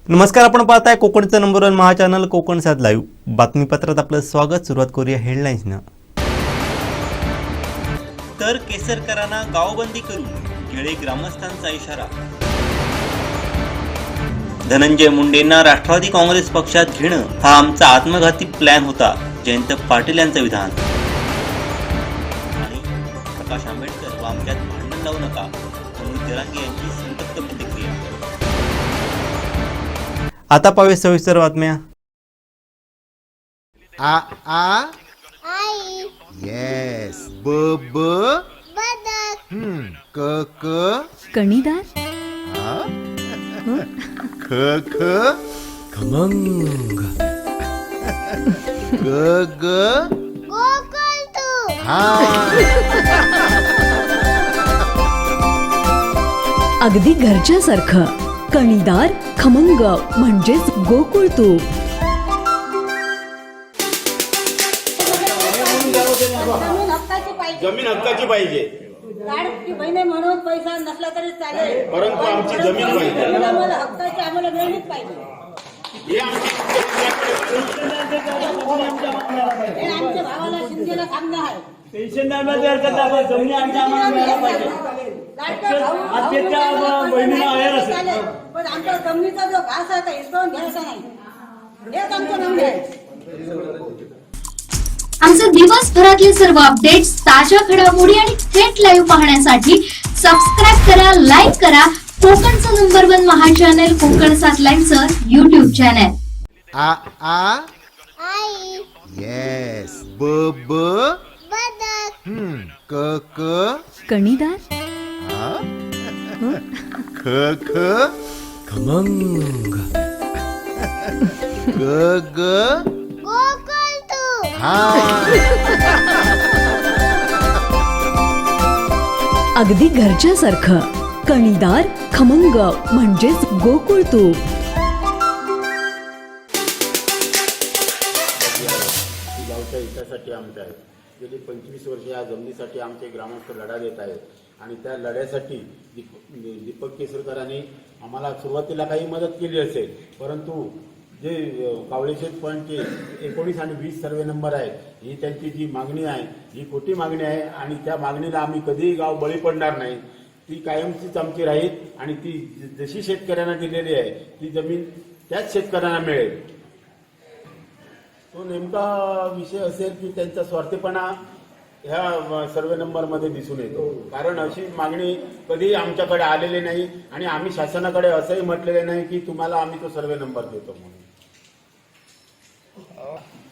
नमस्कार, आपण पाहताय कोकणचं नंबर 1 महा चॅनल कोकण सात लाईव्ह. बातमीपत्रात आपलं स्वागत. सुरुवात करूया हेडलाईन्सनं. तर केसरकरांना गावबंदी करू, केळे ग्रामस्थांचा इशारा. धनंजय मुंडेंना राष्ट्रवादी काँग्रेस पक्षात घेणं हा आमचा आत्मघाती प्लॅन होता, जयंत पाटील यांचं विधान. आणि प्रकाश आंबेडकर व आमच्यात भांडण लावू नका, मनोज जरांगे यांची संतप्त प्रतिक्रिया. आता पाहूया सविस्तर बातम्या. आ आ आई येस ब ब बदक क क कणीदार आ ख ख खमंग ग ग गोकुळ तू हा अगदी घरच्यासारखं. कणीदार खमंग म्हणजेच गोकुळ तूप. जमीन हक्काची पाहिजे. जमीन हक्काची पाहिजे, लाडकी बहिणी म्हणून पैसा नसला तरी चालेल, परंतु आमची जमीन पाहिजे. जमीन आम्हाला हक्काची आम्हाला मिळलीच पाहिजे. हे आमची हे आमच्या भावाला शिंदेला सांगणं आहे. पेन्शनदारांना हरकत दाखवा, जमिनी आमच्या आम्हाला मिळायला पाहिजे. लाडक्या भाऊ- आत्याच्या भाऊ- बहिणीला भाऊ- आहेर असेल. चालेल, पण आमच्या जमिनीचा जो घास आहे तो हिसकावून घ्यायचा नाही, हेच आमचं म्हणणं आहे. आमचे दिवसभरातले सर्व अपडेट्स, ताज्या घडामोडी आणि थेट लाईव्ह पाहण्यासाठी सबस्क्राईब करा, लाईक करा कोकणचं नंबर 1 महा चॅनल कोकण सात लाईव्हचं युट्यूब चॅनल. आ आ आई येस ब ब बदक क क कणीदार आ ख ख खमंग ग ग गोकुळ तू हा अगदी घरच्यासारखं. कणीदार खमंग म्हणजेच गोकुळ तूप. गावच्या हितासाठी आमच्या आहे. गेली 25 वर्षे या जमिनीसाठी आमचे ग्रामस्थ लढा देत आहेत आणि त्या लढ्यासाठी दीपक केसरकरांनी आम्हाला सुरुवातीला काही मदत केली असेल, परंतु जे कावळेशेत पॉईंटचे 19 आणि 20 सर्वे नंबर आहे, ही त्यांची जी मागणी आहे ही खोटी मागणी आहे आणि त्या मागणीला आम्ही कधीही गाव बळी पडणार नाही. ती कायमचीच आमची राहील आणि ती जशी शेतकऱ्यांना दिलेली आहे ती जमीन त्याच शेतकऱ्यांना मिळेल. तो नेमका विषय असेल की त्यांचा स्वार्थीपणा ह्या सर्वे नंबरमध्ये दिसून येतो, कारण अशी मागणी कधीही आमच्याकडे आलेली नाही आणि आम्ही शासनाकडे असंही म्हटलेले नाही की तुम्हाला आम्ही तो सर्वे नंबर देतो म्हणून.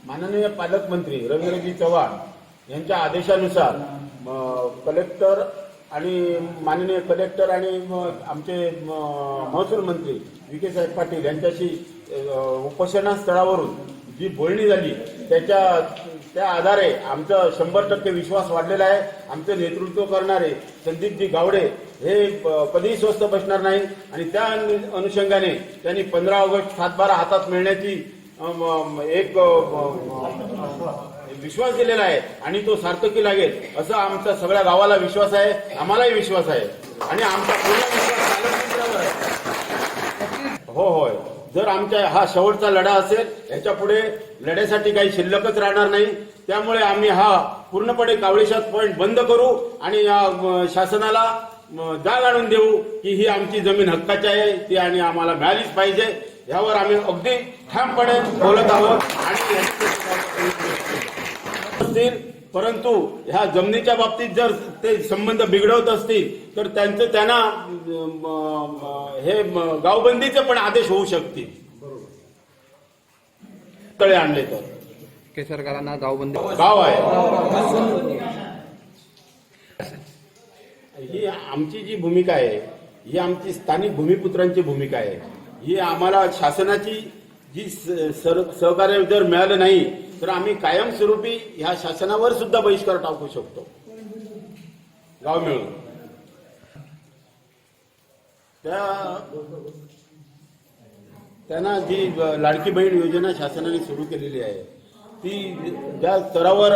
माननीय पालकमंत्री रवींद्रजी चव्हाण यांच्या आदेशानुसार कलेक्टर आणि माननीय कलेक्टर आणि आमचे महसूल मंत्री विखे साहेब पाटील यांच्याशी उपोषणा स्थळावरून जी बोलणी झाली त्या आधारे आमचा 100% विश्वास वाढलेला आहे. आमचं नेतृत्व करणारे संदीपजी गावडे हे कधीही स्वस्थ बसणार नाही आणि त्या अनुषंगाने त्यांनी 15 ऑगस्ट 7/12 हातात मिळण्याची एक विश्वास दिलेला आहे आणि तो सार्थकी लागेल असा आमचा सगळ्या गावाला विश्वास आहे, आम्हालाही विश्वास आहे आणि आमचा पूर्ण विश्वास पालकमंत्र्यावर आहे. होय, जर आमच्या हा शेवटचा लढा असेल, ह्याच्या पुढे लढ्यासाठी काही शिल्लकच राहणार नाही. त्यामुळे आम्ही हा पूर्णपणे कावळेशात पॉईंट बंद करू आणि या शासनाला जाग आणून देऊ की ही आमची जमीन हक्काची आहे, ती आणि आम्हाला मिळालीच पाहिजे. यावर आम्ही अगदी ठामपणे बोलत आहोत आणि परंतु ह्या जमिनीच्या बाबतीत जर ते संबंध बिघडवत असतील तर त्यांना हे गावबंदीचे पण आदेश होऊ शकतील. तळे आणले तर केसरकरांना गावबंदी गाव आहे. ही आमची जी भूमिका आहे ही आमची स्थानिक भूमिपुत्रांची भूमिका आहे. ही आम्हाला शासनाची जी सहकार्य जर मिळालं नाही तर आम्ही कायमस्वरूपी ह्या शासनावर सुद्धा बहिष्कार टाकू शकतो गाव मिळून. त्यांना जी लाडकी बहीण योजना शासनाने सुरू केलेली आहे ती ज्या स्तरावर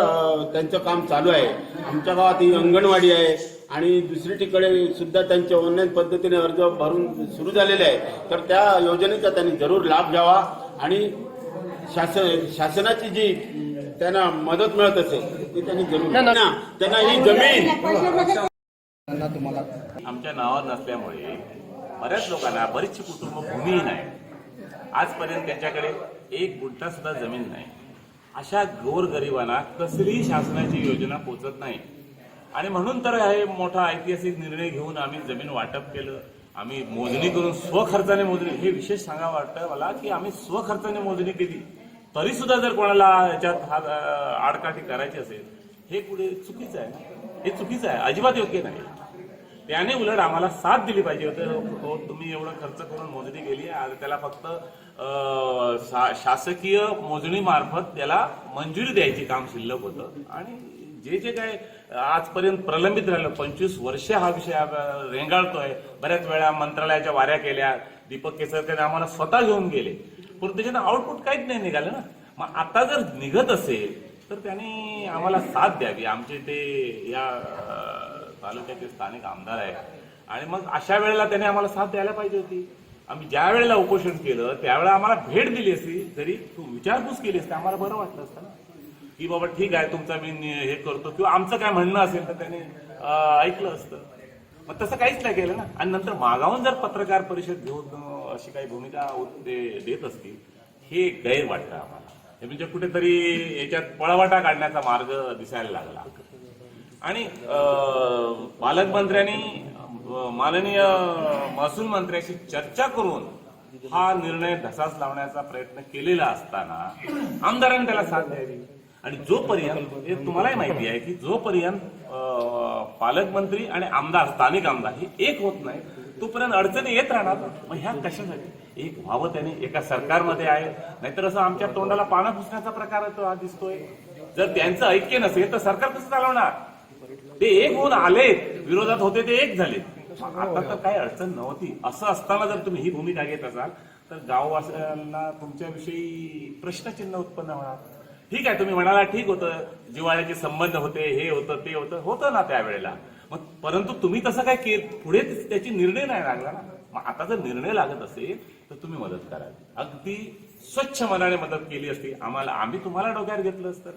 त्यांचं काम चालू आहे. आमच्या गावात ही अंगणवाडी आहे, आणि दुसरीकडे सुद्धा त्यांचे ऑनलाईन पद्धतीने अर्ज भरून सुरू झालेले आहे. तर त्या योजनेचा त्यांनी जरूर लाभ घ्यावा आणि शासनाची जी त्यांना मदत मिळत असेल ती त्यांनी जरूर त्यांना ही जमीन आमच्या नावावर नसल्यामुळे बऱ्याच लोकांना बरीचशी कुटुंब भूमीहीन आहे. आजपर्यंत त्यांच्याकडे एक गुंठा सुद्धा जमीन नाही. अशा गोरगरिबांना कसलीही शासनाची योजना पोचत नाही आणि म्हणून तर हे मोठा ऐतिहासिक निर्णय घेऊन आम्ही जमीन वाटप केलं. आम्ही मोजणी करून स्वखर्चाने मोजणी, हे विशेष सांगावं वाटतं मला की आम्ही स्वखर्चाने मोजणी केली तरी सुद्धा जर कोणाला याच्यात आडकाठी करायची असेल हे पुढे चुकीचं आहे. हे चुकीचं आहे, अजिबात योग्य नाही. त्याने उलट आम्हाला साथ दिली पाहिजे होतं. तुम्ही एवढं खर्च करून मोजणी केली आणि त्याला फक्त शासकीय मोजणी मार्फत त्याला मंजुरी द्यायची काम शिल्लक होतं. आणि जे काय आजपर्यंत प्रलंबित राहिलं, 25 वर्ष हा विषय रेंगाळतोय. बऱ्याच वेळा मंत्रालयाच्या वाऱ्या केल्या, दीपक केसरकर आम्हाला स्वतः घेऊन गेले, पण त्याच्यानं आउटपुट काहीच नाही निघालं ना. मग आता जर निघत असेल तर त्यांनी आम्हाला साथ द्यावी. आमचे ते या तालुक्याचे स्थानिक आमदार आहेत आणि मग अशा वेळेला त्याने आम्हाला साथ द्यायला पाहिजे होती. आम्ही ज्या वेळेला उपोषण केलं त्यावेळेला आम्हाला भेट दिली असती, जरी विचारपूस केली असती, आम्हाला बरं वाटलं असतं ना की बाबा ठीक आहे तुमचा मी हे करतो किंवा आमचं काय म्हणणं असेल तर त्याने ऐकलं असतं. मग तसं काहीच नाही केलं ना. आणि नंतर मागावून जर पत्रकार परिषद घेऊन अशी काही भूमिका देत असतील हे गैर वाटतं आम्हाला. हे म्हणजे कुठेतरी याच्यात पळवाटा काढण्याचा मार्ग दिसायला लागला. आणि पालकमंत्र्यांनी माननीय महसूल मंत्र्याशी चर्चा करून हा निर्णय धसास लावण्याचा प्रयत्न केलेला असताना आमदारांनी त्याला साथ द्यावी. आणि जोपर्यंत, हे तुम्हालाही माहिती आहे की जोपर्यंत पालकमंत्री आणि आमदार, स्थानिक आमदार हे एक होत नाही तोपर्यंत अडचणी येत राहणार. मग ह्या कशासाठी एक व्हावं त्याने? एका सरकारमध्ये आहे, नाहीतर असं आमच्या तोंडाला पानं पुसण्याचा प्रकार हा दिसतोय. जर त्यांचं ऐक्य नसेल तर सरकार कसं चालवणार? ते एक होऊन आले, विरोधात होते ते एक झाले. आता तर काही अडचण नव्हती. असं असताना जर तुम्ही ही भूमिका घेत असाल तर गाववासियांना तुमच्याविषयी प्रश्नचिन्ह उत्पन्न होणार. ठीक आहे, तुम्ही म्हणाला ठीक होतं, जिव्हाळ्याचे संबंध होते, हे होतं ते होतं ना त्यावेळेला. मग परंतु तुम्ही तसं काय पुढे त्याची निर्णय नाही लागला ना. मग आता जर निर्णय लागत असेल तर तुम्ही मदत करावी. अगदी स्वच्छ मनाने मदत केली असती. आम्ही तुम्हाला डोक्यावर घेतलं असतं.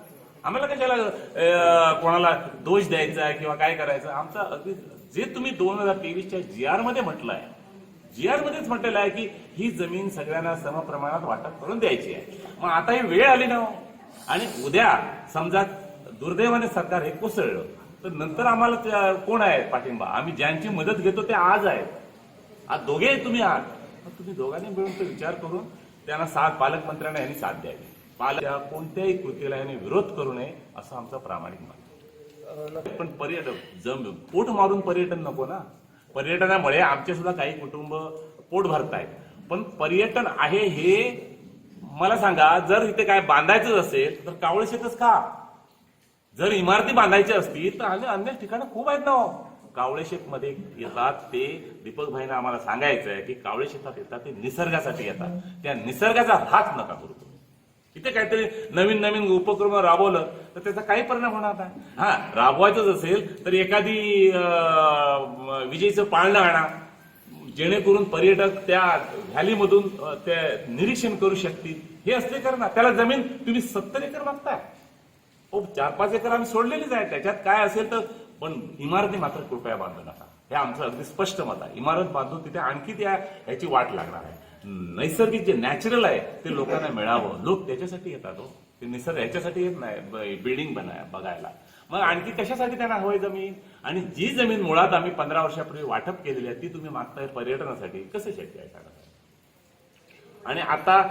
आम्हाला कशाला कोणाला दोष द्यायचा किंवा काय करायचं. आमचा अगदी जे तुम्ही 2023च्या GR मध्ये म्हटलंय, GR मध्येच म्हटलेलं आहे की ही जमीन सगळ्यांना समप्रमाणात वाटप करून द्यायची आहे. मग आता ही वेळ आली ना. आणि उद्या समजा दुर्दैवाने सरकार हे कोसळलं तर नंतर आम्हाला कोण आहे पाठिंबा? आम्ही ज्यांची मदत घेतो ते आज आहेत. आज दोघे तुम्ही आहात. तुम्ही दोघांनी मिळून तो विचार करून त्यांना पालकमंत्र्यांना यांनी साथ द्यावी. कोणत्याही कृतीला याने विरोध करू नये असं आमचं प्रामाणिक मत. पण पर्यटन पोट मारून पर्यटन नको ना. पर्यटनामुळे आमचे सुद्धा काही कुटुंब पोट भरतायत. पण पर्यटन आहे हे मला सांगा, जर इथे काय बांधायचं असेल तर कावळे शेतच का? जर इमारती बांधायच्या असतील तर अन्य ठिकाणं खूप आहेत ना. कावळे शेत मध्ये येतात ते दीपक भाईंना आम्हाला सांगायचं आहे की कावळे शेतात येतात ते निसर्गासाठी येतात. त्या निसर्गाचा हात नका करू. इथे काहीतरी नवीन उपक्रम राबवलं तर त्याचा काही परिणाम होणार नाही. हा, राबवायचंच असेल तर एखादी विजेचं पाळणं आणा, जेणेकरून पर्यटक त्या व्हॅलीमधून ते निरीक्षण करू शकतील. हे असले करा ना. त्याला जमीन तुम्ही 70 एकर मागताय. 4-5 एकर आम्ही सोडलेलीच आहे, त्याच्यात काय असेल तर. पण इमारती मात्र कृपया बांधू नका. हे आमचं अगदी स्पष्ट मत आहे. इमारत बांधून तिथे आणखी ह्याची वाट लागणार आहे. नैसर्गिक जे नॅचरल आहे ते लोकांना मिळावं. लोक त्याच्यासाठी येतात. ते निसर्ग ह्याच्यासाठी येत नाही बिल्डिंग बघायला. मग आणखी कशासाठी त्यांना हवंय जमीन? आणि जी जमीन मुळात आम्ही 15 वर्षापूर्वी वाटप केलेली आहे ती तुम्ही मागताय पर्यटनासाठी, कसं शक्य आहे? आणि आता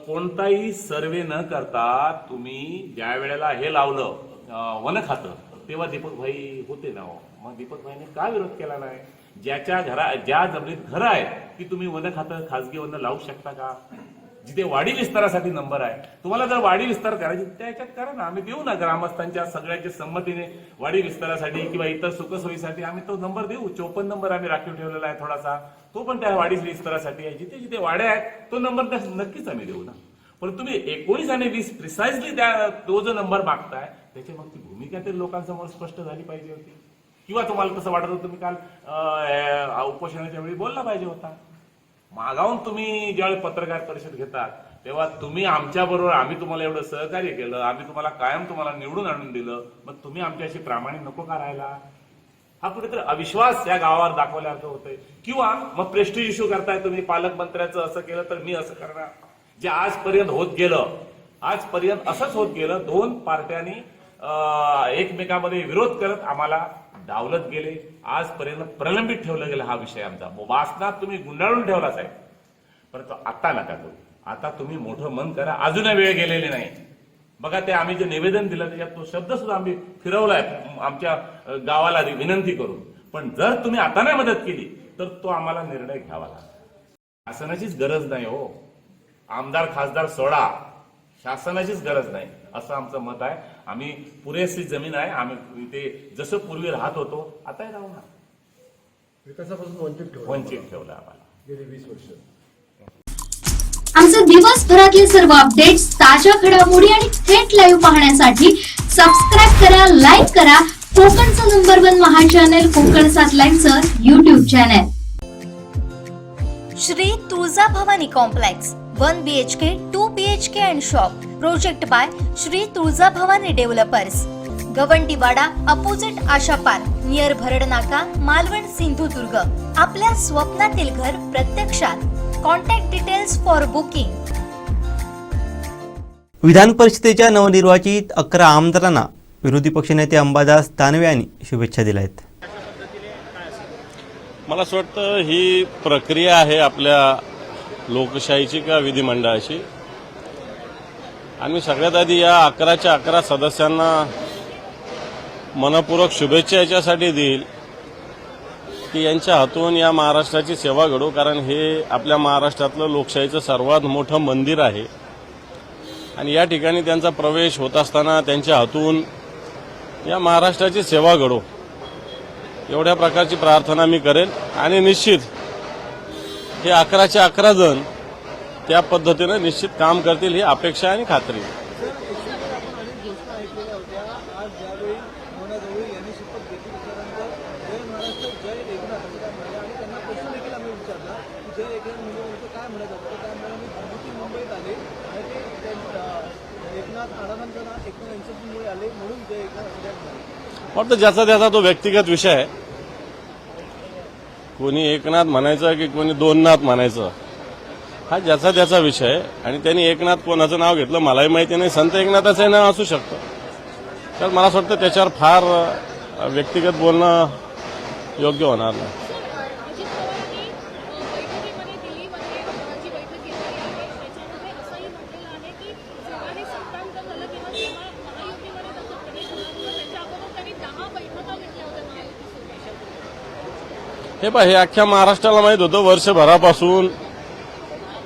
कोणताही सर्वे न करता तुम्ही ज्या वेळेला हे लावलं वन खातं तेव्हा दीपक भाई होते ना. मग दीपक भाईने का विरोध केला नाही? ज्या जमिनीत घरं आहेत ती तुम्ही वन खातं खासगी वन लावू शकता का? जिथे वाडी विस्तारासाठी नंबर आहे, तुम्हाला जर वाडी विस्तार करायची त्याच्यात करा ना. आम्ही देऊ ना ग्रामस्थांच्या सगळ्यांच्या संमतीने वाडी विस्तारासाठी किंवा इतर सुखसोयीसाठी आम्ही तो नंबर देऊ. 54 नंबर आम्ही राखीव ठेवलेला आहे थोडासा, तो पण त्या वाडी विस्तारासाठी आहे. जिथे जिथे वाड्या आहेत तो नंबर नक्कीच आम्ही देऊ ना. पण तुम्ही 19 आणि 20 प्रिसाइजली तो जो नंबर मागताय त्याची मग ती भूमिका ते लोकांसमोर स्पष्ट झाली पाहिजे होती. किंवा तुम्हाला तसं वाटत होतं तुम्ही काल उपोषणाच्या वेळी बोलला पाहिजे होता. मागावून तुम्ही ज्यावेळी पत्रकार परिषद घेतात तेव्हा तुम्ही आमच्या बरोबर, आम्ही तुम्हाला एवढं सहकार्य केलं, आम्ही तुम्हाला कायम निवडून आणून दिलं, मग तुम्ही आमच्याशी प्रामाणिक नको का राहायला? हा कुठेतरी अविश्वास या गावावर दाखवल्यासारखं होतंय. किंवा मग प्रेस्टिज इश्यू करताय तुम्ही, पालकमंत्र्याचं असं केलं तर मी असं करणार. जे आजपर्यंत होत गेलं, आजपर्यंत असंच होत गेलं. दोन पार्ट्यांनी एकमेकांमध्ये विरोध करत आम्हाला डावलत गेले. आजपर्यंत प्रलंबित ठेवलं गेलं हा विषय आमचा. वासनात तुम्ही गुंडाळून ठेवलाच आहे, परंतु आता नका करू. आता तुम्ही मोठं मन करा. अजूनही वेळ गेलेली नाही. बघा, ते आम्ही जे निवेदन दिलं त्याच्यात तो शब्द सुद्धा आम्ही फिरवलाय आमच्या गावाला विनंती करून. पण जर तुम्ही आता नाही मदत केली तर तो आम्हाला निर्णय घ्यावा लागेल. शासनाचीच गरज नाही हो, आमदार खासदार सोडा, शासनाचीच गरज नाही असं आमचं मत आहे. आम्ही पुरेशी जमीन आहे, आम्ही इथे जसं पूर्वी राहत होतो आताही राहू ना. विकासापासून वंचित ठेवलं आम्हाला गेली 20 वर्ष. आमचे दिवसभरातले सर्व अपडेट्स, ताज्या घडामोडी आणि थेट लाईव्ह पाहण्यासाठी सबस्क्राईब करा, लाईक करा कोकणचं नंबर 1 महा चॅनल कोकण 7 लाईव्हचं YouTube channel. Shri Tuljabhavani complex 1 BHK 2 BHK and shop. Project by Shri Tuljabhavani developers. Gawandiwada opposite Asha park, near Bharad Naka, Malvan, Sindhudurg. आपल्या स्वप्नातील घर प्रत्यक्षात. Contact details for booking. विधान परिषदेच्या नवनिर्वाचित 11 आमदारांना विरोधी पक्षनेते अंबादास दानवे यांनी शुभेच्छा दिल्या आहेत. मला असं वाटतं ही प्रक्रिया आहे आपल्या लोकशाहीची का विधिमंडळाची. आणि सगळ्यात आधी या 11च्या 11 सदस्यांना मनपूर्वक शुभेच्छा याच्यासाठी देईल की यांच्या हातून या महाराष्ट्राची सेवा घडो. कारण हे आपल्या महाराष्ट्रातलं लोकशाहीचं सर्वात मोठं मंदिर आहे आणि या ठिकाणी त्यांचा प्रवेश होत असताना त्यांच्या हातून या महाराष्ट्राची सेवा घडो एवढ्या प्रकारची प्रार्थना मी करेन. आणि निश्चित हे 11च्या 11 जण त्या पद्धतीनं निश्चित काम करतील ही अपेक्षा आणि खात्री. वाटतं ज्याचा त्याचा तो व्यक्तिगत विषय आहे. कोणी एकनाथ म्हणायचं की कोणी दोननाथ म्हणायचं हा ज्याचा त्याचा विषय आहे. आणि त्यांनी एकनाथ कोणाचं नाव घेतलं मलाही माहिती नाही, संत एकनाथाचं नाव असू शकतं. तर मला असं वाटतं त्याच्यावर फार व्यक्तिगत बोलणं योग्य होणार नाही. हे अख्ख्या महाराष्ट्राला माहीत होतं. वर्षभरापासून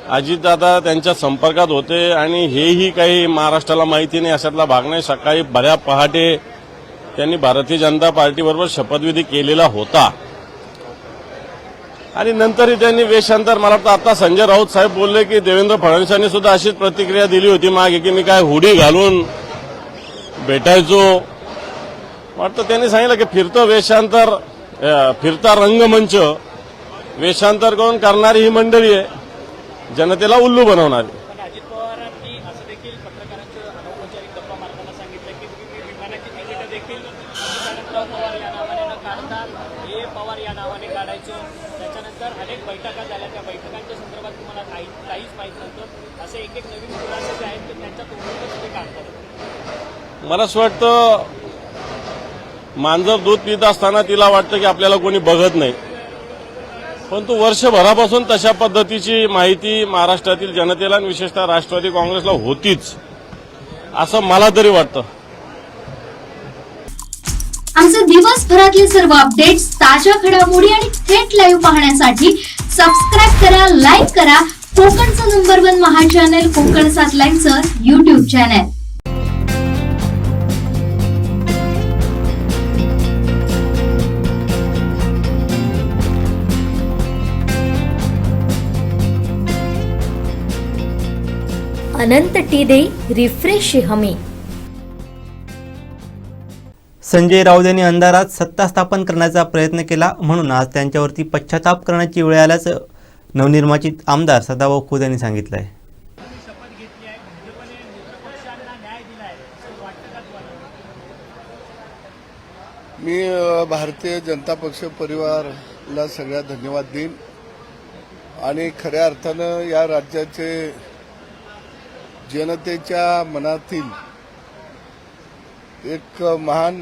अजितदादा त्यांच्या संपर्कात होते आणि हेही काही महाराष्ट्राला माहिती नाही अशातला भाग नाही. सकाळी बऱ्या पहाटे त्यांनी भारतीय जनता पार्टीबरोबर शपथविधी केलेला होता आणि नंतरही त्यांनी वेशांतर. मला वाटतं आता संजय राऊत साहेब बोलले की देवेंद्र फडणवीसांनी सुद्धा अशीच प्रतिक्रिया दिली होती मागे की मी काय हुडी घालून भेटायचो. वाटतं त्यांनी सांगितलं की फिरतं वेशांतर, फिरता रंगमंच वेशांतर करून करणारी ही मंडळी आहे, जनतेला उल्लू बनवणारी. अजित पवारांनी असं देखील पत्रकारांचं अनौपचारिक गप्पा मारताना सांगितलं की विमानाची तिकीट देखील पवार या नावाने न काढता हे पवार या नावाने काढायचं. त्याच्यानंतर अनेक बैठका झाल्या, त्या बैठकांच्या संदर्भात तुम्हाला काहीच माहीत नव्हतं. असे एक नवीन खुलासे जे आहेत ते त्यांच्या तोंडूनच ते काढतात. मला असं वाटतं मांजर दूध पित असताना तिला वाटतं की आपल्याला कोणी बघत नाही, परंतु वर्षभरापासून तशा पद्धतीची माहिती महाराष्ट्रातील जनतेला आणि विशेषतः राष्ट्रवादी काँग्रेसला होतीच असं मला तरी वाटतं. आमचे दिवसभरातले सर्व अपडेट्स, ताज्या घडामोडी आणि थेट लाईव्ह पाहण्यासाठी सबस्क्राईब करा, लाईक करा कोकणचं नंबर 1 महा चॅनल कोकण 7 लाईव्हचं युट्यूब चॅनल. अनंत टी दे रिफ्रेश हमी. संजय राऊत यांनी अंधारात सत्ता स्थापन करण्याचा प्रयत्न केला म्हणून आज त्यांच्यावरती पश्चाताप करण्याची वेळ आल्याचं नवनिर्वाचित आमदार सदाभाऊ खोत यांनी सांगितलं आहे. शपथ घेतली आहे, भाजपने मित्रपक्षांना न्याय दिलाय असं वाटतं का तुम्हाला? मी भारतीय जनता पक्ष परिवाराला सगळ्यात धन्यवाद देईन आणि खऱ्या अर्थानं या राज्याचे जनतेच्या मनातील एक महान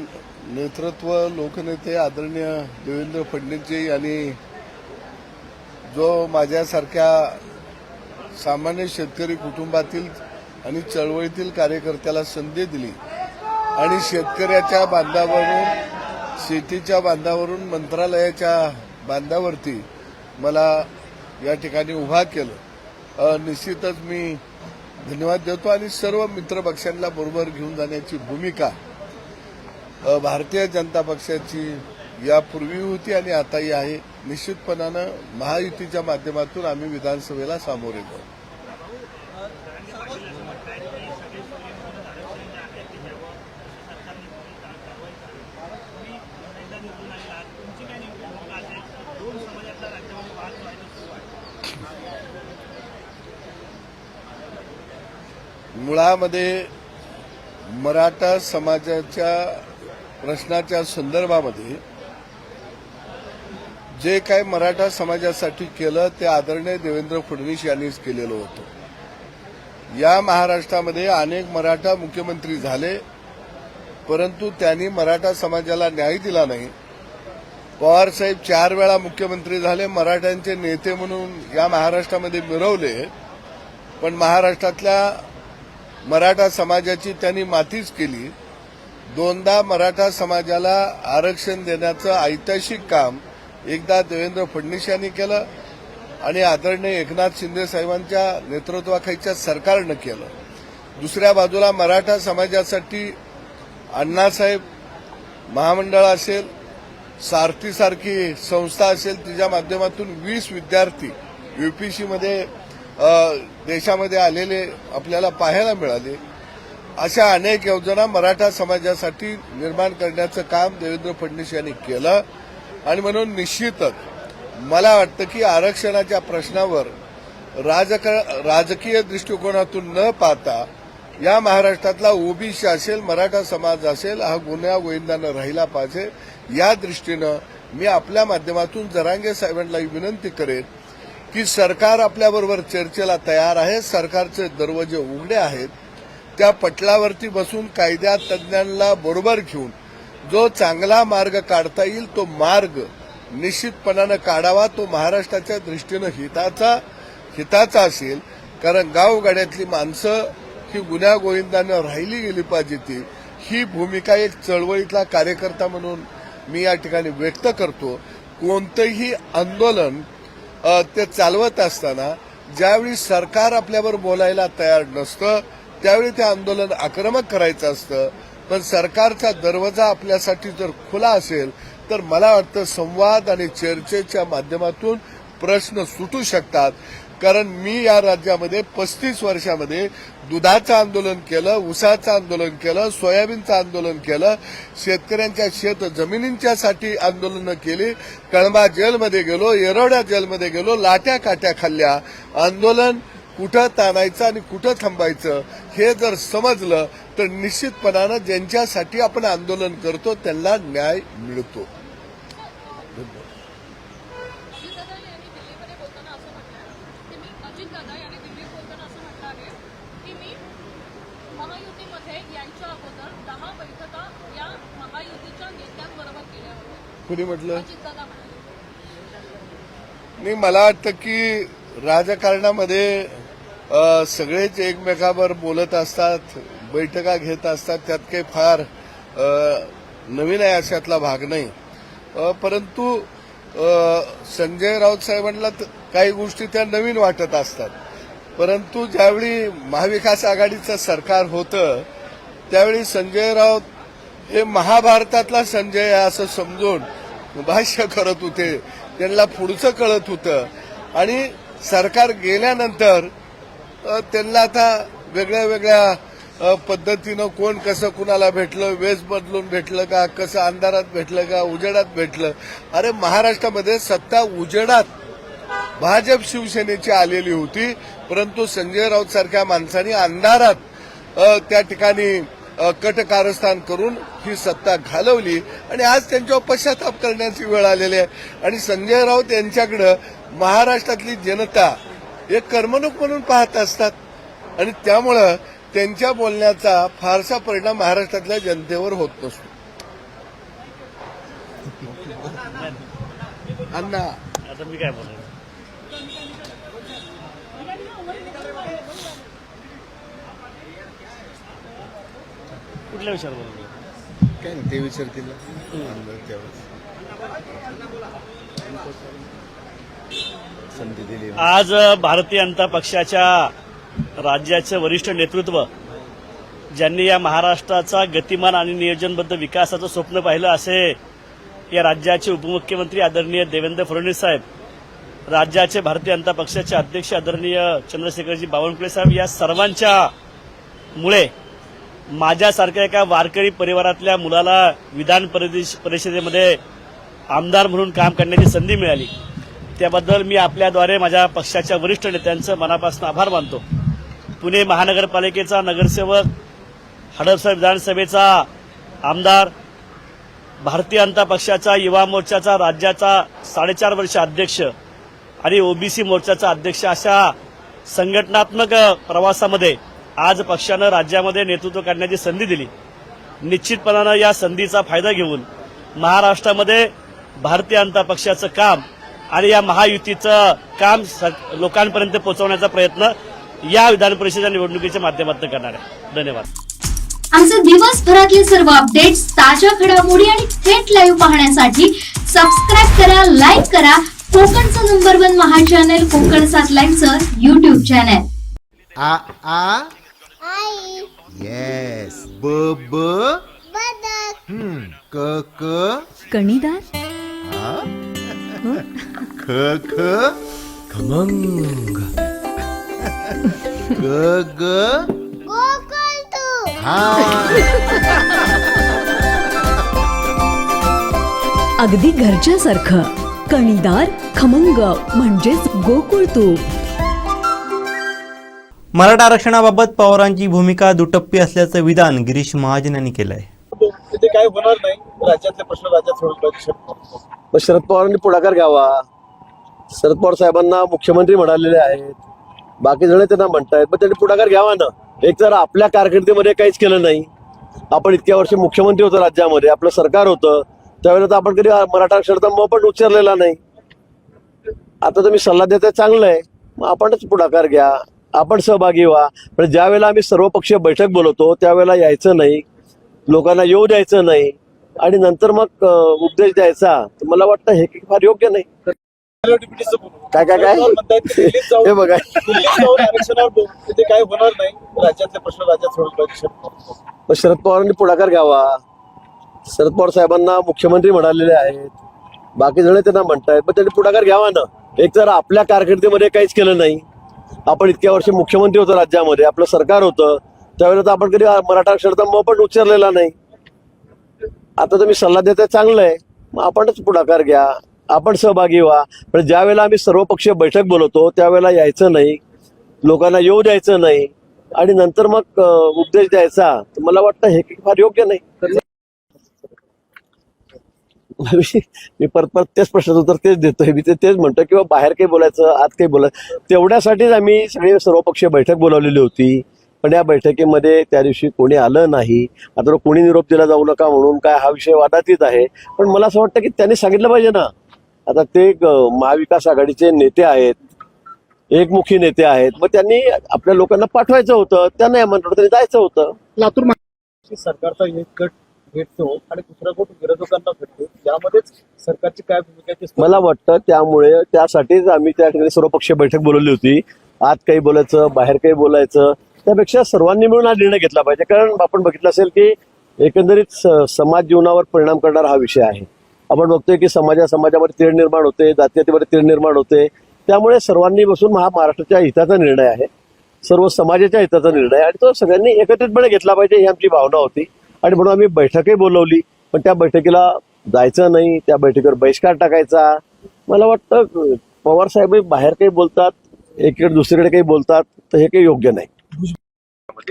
नेतृत्व लोकनेते आदरणीय देवेंद्र फडणवीसजी यांनी जो माझ्यासारख्या सामान्य शेतकरी कुटुंबातील आणि चळवळीतील कार्यकर्त्याला संधी दिली आणि शेतकऱ्याच्या बांधावरून शेतीच्या बांधावरून मंत्रालयाच्या बांधावरती मला या ठिकाणी उभा केलं. निश्चितच मी धन्यवाद देतो आणि सर्व मित्रपक्षांना बरोबर घेऊन जाण्याची भूमिका भारतीय जनता पक्षाची यापूर्वी होती आणि आताही आहे. निश्चितपणानं महायुतीच्या माध्यमातून आम्ही विधानसभेला सामोरे जाऊ. मुळामध्ये मराठा समाजाच्या प्रश्नाच्या संदर्भामध्ये जे काय मराठा समाजासाठी केलं ते आदरणीय देवेंद्र फडणवीस यांनीच केलेलं होतं. या महाराष्ट्रामध्ये अनेक मराठा मुख्यमंत्री झाले परंतु त्यांनी मराठा समाजाला न्याय दिला नाही. पवारसाहेब 4 वेळा मुख्यमंत्री झाले, मराठ्यांचे नेते म्हणून या महाराष्ट्रामध्ये मिरवले पण महाराष्ट्रातल्या मराठा समाजाची त्यांनी मातीच केली. 2दा मराठा समाजाला आरक्षण देण्याचं ऐतिहासिक काम एकदा देवेंद्र फडणवीस यांनी केलं आणि आदरणीय एकनाथ शिंदे साहेबांच्या नेतृत्वाखालीच्या सरकारनं केलं. दुसऱ्या बाजूला मराठा समाजासाठी अण्णासाहेब महामंडळ असेल, सारथीसारखी संस्था असेल, तिच्या माध्यमातून 20 विद्यार्थी यूपीसीमध्ये देशामध्ये आलेले आपल्याला पाहायला मिळाले. अशा अनेक योजना मराठा समाजासाठी निर्माण करण्याचं काम देवेंद्र फडणवीस यांनी केलं आणि म्हणून निश्चितच मला वाटतं की आरक्षणाच्या प्रश्नावर राजकीय दृष्टिकोनातून न पाहता या महाराष्ट्रातला ओबीसी असेल, मराठा समाज असेल, हा गुन्हा गोविंदानं राहिला पाहिजे. या दृष्टीनं मी आपल्या माध्यमातून जरांगे साहेबांना विनंती करेन की सरकार आपल्याबरोबर चर्चेला तयार आहे. सरकारचे दरवाजे उघडे आहेत. त्या पटलावरती बसून कायद्या तज्ज्ञांना बरोबर घेऊन जो चांगला मार्ग काढता येईल तो मार्ग निश्चितपणानं काढावा. तो महाराष्ट्राच्या दृष्टीनं हिताचा असेल. कारण गावगाड्यातली माणसं ही गुन्हा गोविंदानं राहिली गेली पाहिजे. ही भूमिका एक चळवळीतला कार्यकर्ता म्हणून मी या ठिकाणी व्यक्त करतो. कोणतंही आंदोलन ते चालवत असताना ज्यावेळी सरकार आपल्यावर बोलायला तयार नसतं त्यावेळी ते आंदोलन आक्रमक करायचं असतं. पण सरकारचा दरवाजा आपल्यासाठी जर खुला असेल तर मला वाटतं संवाद आणि चर्चेच्या माध्यमातून प्रश्न सुटू शकतात. कारण मी या राज्यामध्ये 35 वर्षामध्ये दुधाचं आंदोलन केलं, ऊसाचं आंदोलन केलं, सोयाबीनचं आंदोलन केलं, शेतकऱ्यांच्या शेत जमिनींच्यासाठी आंदोलनं केली, कळंबा जेलमध्ये गेलो, येरवड्या जेलमध्ये गेलो, लाट्या काट्या खाल्ल्या. आंदोलन कुठं ताणायचं आणि कुठं थांबायचं हे जर समजलं तर निश्चितपणानं ज्यांच्यासाठी आपण आंदोलन करतो त्यांना न्याय मिळतो. कुणी म्हटलं नाही. मला वाटतं की राजकारणामध्ये सगळेच एकमेकावर बोलत असतात, बैठका घेत असतात, त्यात काही फार नवीन आहे अशातला भाग नाही. परंतु संजय राऊत साहेबांना काही गोष्टी त्या नवीन वाटत असतात. परंतु ज्यावेळी महाविकास आघाडीचं सरकार होतं त्यावेळी संजय राऊत हे महाभारतातला संजय असं समजून भाष्य करत होते. त्यांना पुढचं कळत होतं आणि सरकार गेल्यानंतर त्यांना आता वेगळ्या वेगळ्या पद्धतीनं कोण कसं कुणाला भेटलं, वेश बदलून भेटलं का, कसं अंधारात भेटलं का, उजेडात भेटलं. अरे महाराष्ट्रामध्ये सत्ता उजेडात भाजप शिवसेनेची आलेली होती, परंतु संजय राऊत सारख्या माणसांनी अंधारात त्या ठिकाणी कट कारस्थान करून ही सत्ता घालवली आणि आज त्यांच्यावर पश्चाताप करण्याची वेळ आलेली आहे. आणि संजय राऊत यांच्याकडे महाराष्ट्रातली जनता एक कर्मणूक म्हणून पाहत असतात आणि त्यामुळं त्यांच्या बोलण्याचा फारसा परिणाम महाराष्ट्रातल्या जनतेवर होत नसतो. अण्णा आता मी काय बोलायचं? कुठल्या विषयावर बोलायचं? काय नाही ते विचारतील संधी दिली. आज भारतीय जनता पक्षाच्या राज्याचं वरिष्ठ नेतृत्व ज्यांनी या महाराष्ट्राचा गतिमान आणि नियोजनबद्ध विकासाचं स्वप्न पाहिलं असे या राज्याचे उपमुख्यमंत्री आदरणीय देवेंद्र फडणवीस साहेब, राज्याचे भारतीय जनता पक्षाचे अध्यक्ष आदरणीय चंद्रशेखरजी बावनकुळे साहेब, या सर्वांच्या मुळे माझ्यासारख्या एका वारकरी परिवारातल्या मुलाला विधान परिषदेमध्ये आमदार म्हणून काम करण्याची संधी मिळाली. त्याबद्दल मी आपल्याद्वारे माझ्या पक्षाच्या वरिष्ठ नेत्यांचं मनापासून आभार मानतो. पुणे महानगरपालिकेचा नगरसेवक, हडपसर विधानसभेचा आमदार, भारतीय जनता पक्षाचा युवा मोर्चाचा राज्याचा 4.5 वर्ष अध्यक्ष आणि ओबीसी मोर्चाचा अध्यक्ष अशा संघटनात्मक प्रवासामध्ये आज पक्षानं राज्यामध्ये नेतृत्व करण्याची संधी दिली. निश्चितपणानं या संधीचा फायदा घेऊन महाराष्ट्रामध्ये भारतीय जनता पक्षाचं काम आणि या महायुतीचं काम लोकांपर्यंत पोहोचवण्याचा प्रयत्न या विधान परिषदेच्या निवडणुकीच्या माध्यमातून करणार आहे. धन्यवाद. आमचे दिवसभरातले सर्व अपडेट्स, ताज्या घडामोडी आणि थेट लाईव्ह पाहण्यासाठी सबस्क्राईब करा, लाईक करा कोकणचं नंबर 1 महा चॅनल कोकण 7 लाईव्हचं युट्यूब चॅनल. आ आ आई. येस. ब ब बदक. क क कणीदार, ख ख खमंग. ग ग गोकुळ तू. अगदी घरच्यासारखं. कणीदार, खमंग म्हणजेच गोकुळ तूप. मराठा आरक्षणाबाबत पवारांची भूमिका दुटप्पी असल्याचं विधान गिरीश महाजन यांनी केलं आहे. तिथे काय होणार नाही, राज्यातले प्रश्न राज्यात सोडवले पाहिजे. शरद पवारांनी पुढाकार घ्यावा. शरद पवार साहेबांना मुख्यमंत्री म्हणालेले आहेत, बाकी जण त्यांना म्हणतायत, पण त्यांनी पुढाकार घ्यावा ना. एक तर आपल्या कारकिर्दीमध्ये काहीच केलं नाही. आपण इतक्या वर्ष मुख्यमंत्री होतो राज्यामध्ये, आपलं सरकार होतं, त्यावेळेला तर आपण कधी मराठा आरक्षणाचा म पण उच्चारलेला नाही. आता तुम्ही सल्ला देताय, चांगलं आहे, मग आपणच पुढाकार घ्या, आपण सहभागी व्हा. पण ज्या वेळेला आम्ही सर्वपक्षीय बैठक बोलवतो त्यावेळेला यायचं नाही, लोकांना येऊ द्यायचं नाही आणि नंतर मग उपदेश द्यायचा, तर मला वाटतं हे फार योग्य नाही. काय काय काय हे बघा, तिथे काय होणार नाही, राज्यातले प्रश्न राज्यात सोडवले पाहिजे. शरद पवारांनी पुढाकार घ्यावा. शरद पवार साहेबांना मुख्यमंत्री म्हणालेले आहेत, बाकी जण त्यांना म्हणतायत, पण त्यांनी पुढाकार घ्यावा ना. एक तर आपल्या कारकिर्दीमध्ये काहीच केलं नाही. आपण इतक्या वर्ष मुख्यमंत्री होतो राज्यामध्ये, आपलं सरकार होतं, त्यावेळेला तर आपण कधी मराठा आरक्षणाचा म पण उच्चारलेला नाही. आता तुम्ही सल्ला देताय, चांगलं आहे, मग आपणच पुढाकार घ्या, आपण सहभागी व्हा. पण ज्या वेळेला आम्ही सर्वपक्षीय बैठक बोलवतो त्यावेळेला यायचं नाही, लोकांना येऊ द्यायचं नाही आणि नंतर मग उपदेश द्यायचा, तर मला वाटतं हे फार योग्य नाही. मी परत तेच प्रश्नाचं उत्तर तेच देतोय. मी तेच म्हणतो किंवा बाहेर काही बोलायचं, आत काही बोलायचं, तेवढ्यासाठीच आम्ही सगळे सर्वपक्षीय बैठक बोलावलेली होती. पण या बैठकीमध्ये त्या दिवशी कोणी आलं नाही. आता कोणी निरोप दिला जाऊ नका म्हणून काय हा विषय वादातीत आहे. पण मला असं वाटतं की त्यांनी सांगितलं पाहिजे ना. आता ते महाविकास आघाडीचे नेते आहेत, एकमुखी नेते आहेत, मग त्यांनी आपल्या लोकांना पाठवायचं होतं, त्यांना म्हणलं तरी जायचं होतं. लातूर सरकारचा एक गट भेटतो आणि दुसरा गट विरोधकांना भेटतो, यामध्येच सरकारची काय भूमिका आहे मला वाटतं. त्यामुळे त्यासाठीच आम्ही त्या ठिकाणी सर्वपक्षीय बैठक बोलवली होती. आत काही बोलायचं, बाहेर काही बोलायचं, त्यापेक्षा सर्वांनी मिळून हा निर्णय घेतला पाहिजे. कारण आपण बघितलं असेल की एकंदरीत समाज जीवनावर परिणाम करणारा हा विषय आहे. आपण बघतोय की समाजामध्ये तेढ निर्माण होते, जातीयतेमध्ये तेढ निर्माण होते. त्यामुळे सर्वांनी बसून हा महाराष्ट्राच्या हिताचा निर्णय आहे सर्व समाजाच्या हिताचा निर्णय आणि तो सगळ्यांनी एकत्रितपणे घेतला पाहिजे ही आमची भावना होती. आणि म्हणून आम्ही बैठकही बोलवली, पण त्या बैठकीला जायचं नाही, त्या बैठकीवर बहिष्कार टाकायचा. मला वाटतं पवार साहेब बाहेर काही बोलतात, एकीकडे दुसरीकडे काही बोलतात, तर हे काही योग्य नाही.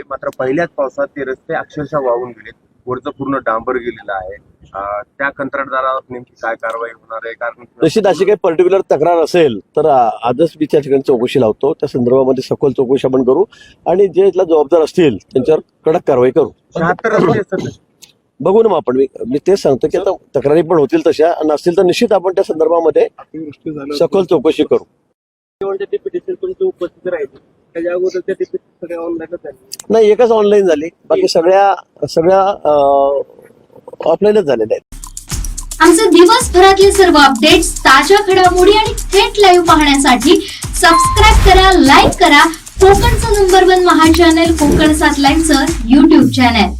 मात्र पहिल्याच पावसात ते रस्ते अक्षरशः वाहून गेले, वरचं पूर्ण डांबर गेलेलं आहे. त्या कंत्राटदारावर नेमकी काय कारवाई होणार आहे? कारण निश्चित अशी काही पर्टिक्युलर तक्रार असेल तर आजच मी त्या ठिकाणी चौकशी लावतो. त्या संदर्भामध्ये सखोल चौकशी आपण करू आणि जे इथला जबाबदार असतील त्यांच्यावर कडक कारवाई करू. 76 रस्ते बघू ना मग आपण. मी तेच सांगतो की आता तक्रारी पण होतील तशा, आणि असतील तर निश्चित आपण त्या संदर्भामध्ये सखोल चौकशी करू. उपस्थित राहायचे त्याच्या अगोदर त्या टिपीट सगळ्या ऑनलाईनच नाही, एकच ऑनलाईन झाली, बाकी सगळ्या ऑफलाईनच झालेल्या आहेत. आमचे दिवसभरातले सर्व अपडेट्स, ताज्या घडामोडी आणि थेट लाईव्ह पाहण्यासाठी सबस्क्राईब करा, लाईक करा कोकणचं नंबर 1 महा चॅनल कोकण 7 लाईव्हचं YouTube चॅनल.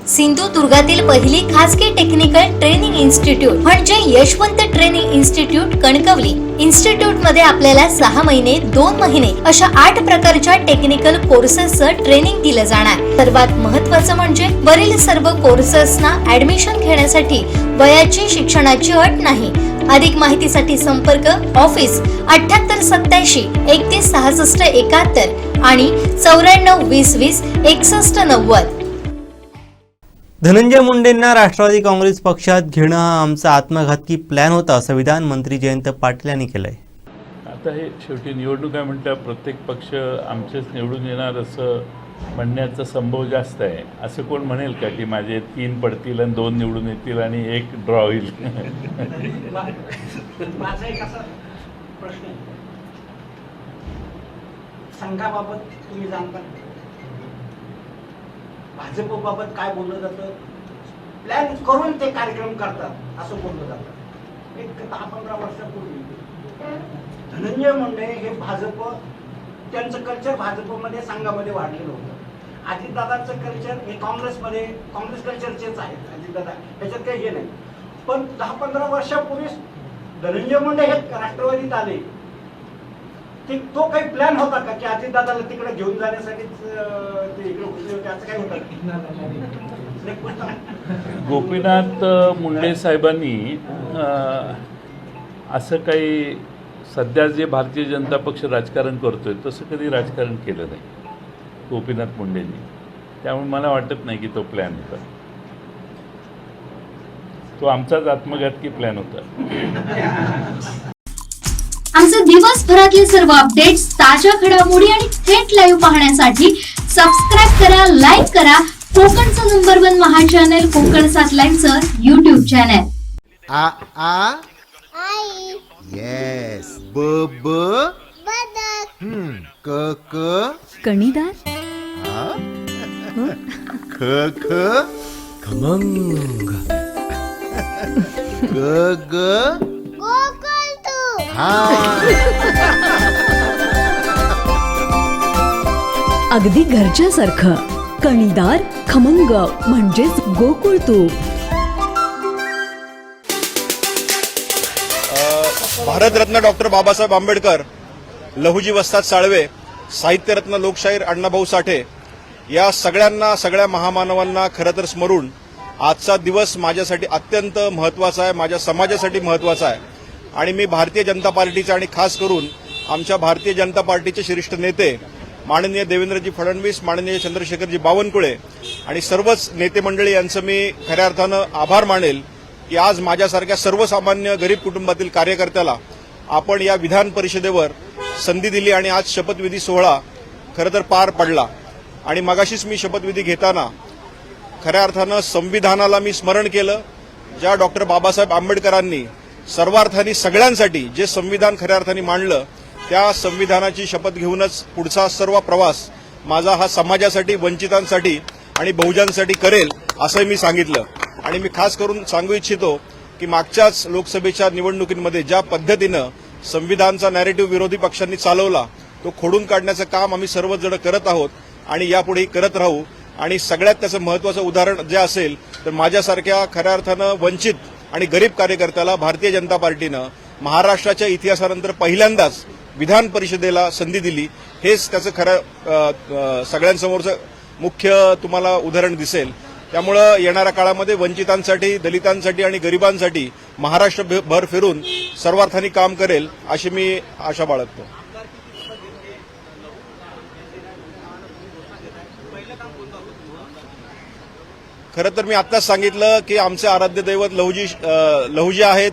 सिंधुदुर्गातील पहिली खासगी टेक्निकल ट्रेनिंग इन्स्टिट्यूट म्हणजे Yashwant training institute Kankavli. Institute मध्ये आपल्याला 6 महिने 2 महिने अशा 8 प्रकारच्या टेक्निकल कोर्सेसचं ट्रेनिंग दिलं जाणार. सर्वात महत्त्वाचं म्हणजे वरील सर्व कोर्सेसना ऍडमिशन घेण्यासाठी वयाची शिक्षणाची अट नाही. अधिक माहितीसाठी संपर्क ऑफिस 78 87 31 66 71 आणि 94 20 20 61 90. धनंजय मुंडेंना राष्ट्रवादी काँग्रेस पक्षात घेणं हा आमचा आत्मघातकी प्लॅन होता असं विधान मंत्री जयंत पाटील यांनी केलंय. आता हे शेवटी निवडणूक आहे म्हटलं प्रत्येक पक्ष आमचेच निवडून येणार असं म्हणण्याचा संभव जास्त आहे. असं कोण म्हणेल का की माझे 3 पडतील आणि 2 निवडून येतील आणि 1 ड्रॉ होईल? माझा एक असा प्रश्न आहे, संघाबाबत तुम्ही जाणता, भाजपबाबत काय बोललं जातं, प्लॅन करून ते कार्यक्रम करतात असं बोललं जातं. एक 10-15 वर्षापूर्वी धनंजय मुंडे हे भाजप, त्यांचं कल्चर भाजपमध्ये संघामध्ये वाढलेलं होतं. अजितदादांचं कल्चर हे काँग्रेस कल्चरचेच आहे. अजितदादा त्याच्यात काही हे नाही. पण 10-15 वर्षापूर्वी धनंजय मुंडे हे राष्ट्रवादीत आले, तो काही प्लॅन होता का की अजितदादाला तिकडे घेऊन जाण्यासाठी ते इकडे घुसले होते, असं काही होतं? गोपीनाथ मुंडे साहेबांनी असं काही सध्या जे भारतीय जनता पक्ष राजकारण करतोय तसं कधी राजकारण केलं नाही गोपीनाथ मुंडेंनी. त्यामुळे मला वाटत नाही की तो प्लॅन होता. तो आमचाच आत्मघातकी प्लॅन होता. आमचे दिवसभरातले सर्व अपडेट्स, ताज्या घडामोडी आणि थेट लाईव्ह पाहण्यासाठी सबस्क्राईब करा, लाईक करा कोकणचं नंबर 1 महा चॅनल कोकण 7 लाईव्हचं YouTube चॅनल. आई येस. बदक कणीदार खमंग गोकुळ तू. अगदी घरच्यासारखं कणीदार खमंग म्हणजेच गोकुळ तूप. भारतरत्न डॉक्टर बाबासाहेब आंबेडकर, लहुजी वस्ताद साळवे, साहित्यरत्न लोकशाहीर अण्णाभाऊ साठे या सगळ्या महामानवांना खरं तर स्मरून आजचा दिवस माझ्यासाठी अत्यंत महत्त्वाचा आहे, माझ्या समाजासाठी महत्त्वाचा आहे. आणि मी भारतीय जनता पार्टीचा आणि खास करून आमच्या भारतीय जनता पार्टीचे श्रेष्ठ नेते माननीय देवेंद्रजी फडणवीस, माननीय चंद्रशेखरजी बावनकुळे आणि सर्वच नेते मंडळी यांचं मी खऱ्या अर्थानं आभार मानेल की आज माझ्यासारख्या सर्वसामान्य गरीब कुटुंबातील कार्यकर्त्याला आपण या विधान परिषदेवर संधी दिली आणि आज शपथविधी सोहळा खरं तर पार पडला. आणि मगाशीच मी शपथविधी घेताना खऱ्या अर्थानं संविधानाला मी स्मरण केलं, ज्या डॉक्टर बाबासाहेब आंबेडकरांनी सर्वार्थाने सगळ्यांसाठी जे संविधान खऱ्या अर्थाने मांडलं, त्या संविधानाची शपथ घेऊनच पुढचा सर्व प्रवास माझा हा समाजासाठी, वंचितांसाठी आणि बहुजनांसाठी करेल असंही मी सांगितलं. आणि मी खास करून सांगू इच्छितो की मागच्याच लोकसभेच्या निवडणुकीमध्ये ज्या पद्धतीनं संविधानचा नॅरेटिव्ह विरोधी पक्षांनी चालवला तो खोडून काढण्याचं काम आम्ही सर्वच जण करत आहोत आणि यापुढेही करत राहू. आणि सगळ्यात त्याचं महत्त्वाचं उदाहरण जे असेल तर माझ्यासारख्या खऱ्या अर्थानं वंचित आणि गरीब कार्यकर्त्याला भारतीय जनता पार्टीनं महाराष्ट्राच्या इतिहासानंतर पहिल्यांदाच विधान परिषदेला संधी दिली, हेच त्याचं खरं सगळ्यांसमोरचं मुख्य तुम्हाला उदाहरण दिसेल. त्यामुळं येणाऱ्या काळामध्ये वंचितांसाठी, दलितांसाठी आणि गरिबांसाठी महाराष्ट्रभर फिरून सर्वार्थाने काम करेल अशी मी आशा बाळगतो. खरं तर मी आत्ताच सांगितलं की आमचे आराध्य दैवत लहुजी आहेत,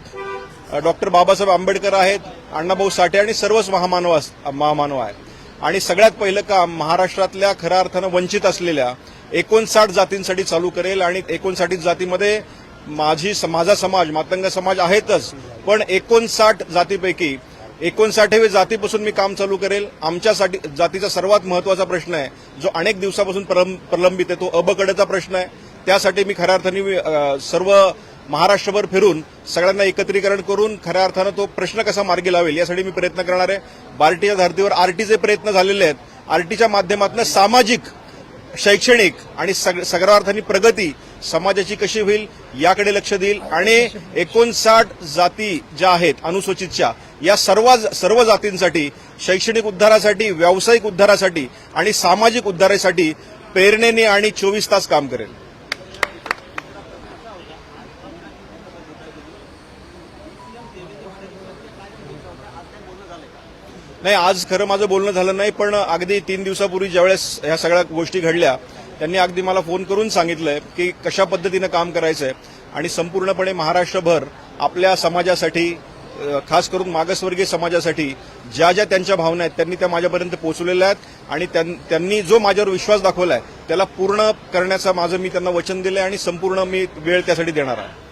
डॉक्टर बाबासाहेब आंबेडकर आहेत, अण्णाभाऊ साठे आणि सर्वच महामानव आहेत. आणि सगळ्यात पहिलं काम महाराष्ट्रातल्या खऱ्या अर्थानं वंचित असलेल्या 59 जातींसाठी चालू करेल. आणि 59 जातीमध्ये माझा समाज, मातंग समाज आहेतच, पण 59 जातीपैकी 59व्या जातीपासून मी काम चालू करेल. आमच्यासाठी जातीचा सर्वात महत्वाचा प्रश्न आहे, जो अनेक दिवसापासून प्रलंबित आहे, तो अबकडेचा प्रश्न आहे. त्यासाठी मी खऱ्या अर्थाने सर्व महाराष्ट्रभर फिरून सगळ्यांना एकत्रीकरण करून खऱ्या अर्थानं तो प्रश्न कसा मार्गी लावेल यासाठी मी प्रयत्न करणार आहे. बार्टीच्या धर्तीवर आरटीचे प्रयत्न झालेले आहेत. आरटीच्या माध्यमातून सामाजिक, शैक्षणिक आणि सगळ्या अर्थाने प्रगती समाजाची कशी होईल याकडे लक्ष देईल. आणि 59 जाती ज्या आहेत अनुसूचितच्या, या सर्व जातींसाठी शैक्षणिक उद्धारासाठी, व्यावसायिक उद्धारासाठी आणि सामाजिक उद्धारासाठी प्रेरणेने आणि 24 तास काम करेल. नाही, आज खरं माझं बोलणं झालं नाही, पण अगदी 3 दिवसापूर्वी ज्यावेळेस ह्या सगळ्या गोष्टी घडल्या त्यांनी अगदी मला फोन करून सांगितलंय की कशा पद्धतीनं काम करायचंय. आणि संपूर्णपणे महाराष्ट्रभर आपल्या समाजासाठी, खास करून मागासवर्गीय समाजासाठी ज्या ज्या त्यांच्या भावना आहेत त्यांनी त्या माझ्यापर्यंत पोहोचवलेल्या आहेत. आणि त्यांनी जो माझ्यावर विश्वास दाखवलाय त्याला पूर्ण करण्याचं माझं मी त्यांना वचन दिलंय आणि संपूर्ण मी वेळ त्यासाठी देणार आहे.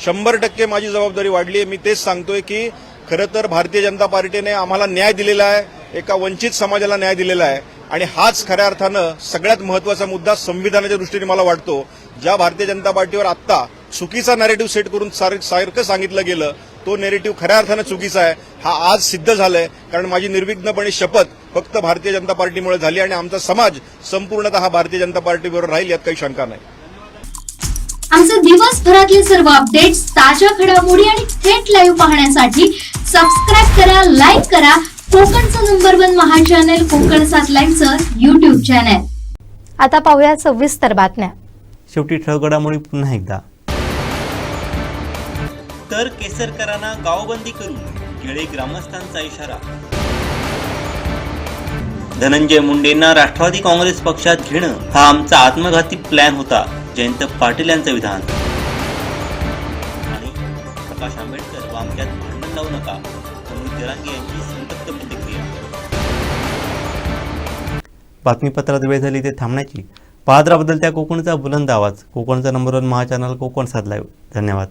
100% माझी जबाबदारी वाढली आहे. मी तेच सांगतोय की खरं तर भारतीय जनता पार्टीने आम्हाला न्याय दिलेला आहे, एका वंचित समाजाला न्याय दिलेला आहे. आणि हाच खऱ्या अर्थानं सगळ्यात महत्वाचा मुद्दा संविधानाच्या दृष्टीने मला वाटतो. ज्या भारतीय जनता पार्टीवर आत्ता चुकीचा नॅरेटिव्ह सेट करून सारखं सांगितलं गेलं, तो नॅरेटिव्ह खऱ्या अर्थानं चुकीचा आहे. हा आज सिद्ध झालाय, कारण माझी निर्विघ्नपणे शपथ फक्त भारतीय जनता पार्टीमुळे झाली आणि आमचा समाज संपूर्णतः भारतीय जनता पार्टीबरोबर राहील यात काही शंका नाही. आमचे दिवसभरातले सर्व अपडेट्स, ताज्या घडामोडी आणि थेट लाईव्ह पाहण्यासाठी सबस्क्राईब करा, लाईक करा कोकणचं नंबर 1 महा चॅनल कोकण 7 लाईव्हचं युट्यूब चॅनल. आता पाहूया सविस्तर बातम्या. शेवटी ठळक घडामोडी पुन्हा एकदा. तर केसरकरांना गावबंदी करून केळे ग्रामस्थांचा इशारा. धनंजय मुंडेंना राष्ट्रवादी काँग्रेस पक्षात घेणं हा आमचा आत्मघाती प्लॅन होता, जयंत पाटील यांचं विधान. आणि प्रकाश आंबेडकर व आमच्यात भांडण लावू नका, अमृत जरांगे यांची संतप्त प्रतिक्रिया. बातमीपत्रात वेळ झाली ते थांबण्याची. पाहत राहा बदलत्या कोकणचा बुलंद आवाज, कोकणचा नंबर 1 महा चॅनल कोकण 7 लाईव्ह. धन्यवाद.